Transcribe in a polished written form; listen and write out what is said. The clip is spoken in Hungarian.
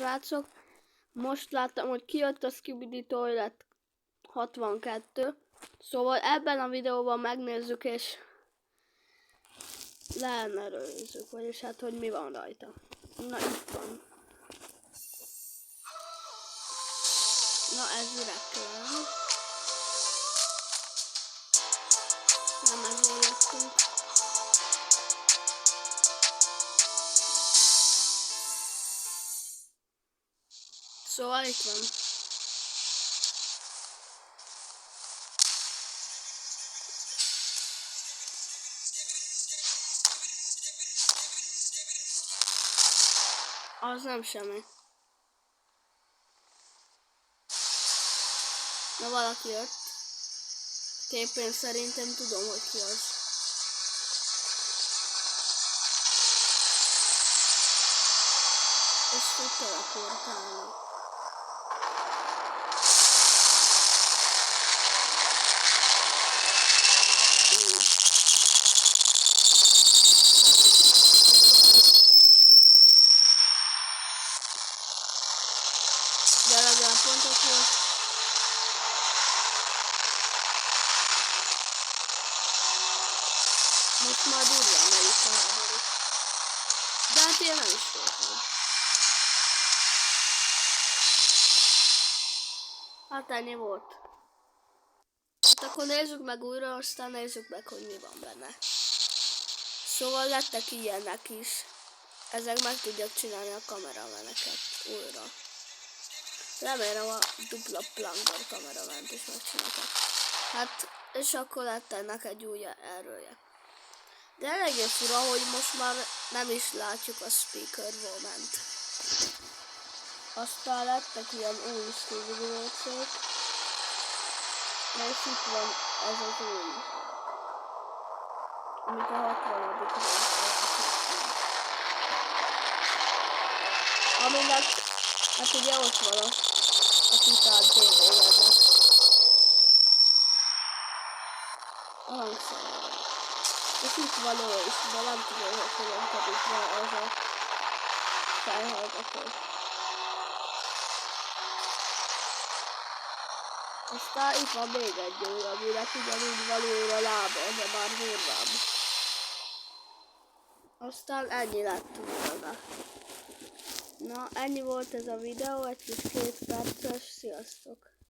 srácok. Most láttam, hogy kijött a Skibidi Toilet 62. Szóval ebben a videóban megnézzük és leellenőrizzük, vagyis hát, hogy mi van rajta. Na, itt van. Na, ez üregtelen. Nem ezzel jöttünk. Szóval itt van. Az nem semmi. Na, valaki jött. Képén szerintem tudom, hogy ki az. És tud teleportálni. De legalább pontot volt. Most már durván megyik a háború. De hát ilyen nem is volt. Hát ennyi volt. Hát akkor nézzük meg újra, aztán nézzük meg, hogy mi van benne. Szóval lettek ilyenek is. Ezek meg tudják csinálni a kamerameneket újra. Remélem a dupla plunger kamerament is megcsináltak. Hát, és akkor lett ennek egy új erője. De eléggé fura, hogy most már nem is látjuk a speaker moment. Aztán lettek ilyen új Skibidi-cék. És itt van ez az új. Amit a 60. Aminek, hát ugye ott van a Titán TV-nek. A hangszerrel. És itt van ő is, de nem tudom, hogy hogyan kapjuk rá ez a felhallgató. Aztán itt van még egy új, aminek ugyanúgy van újra a lába, de már durvább. Aztán ennyi lett volna. Na, ennyi volt ez a videó, egy kis 2 perces, sziasztok!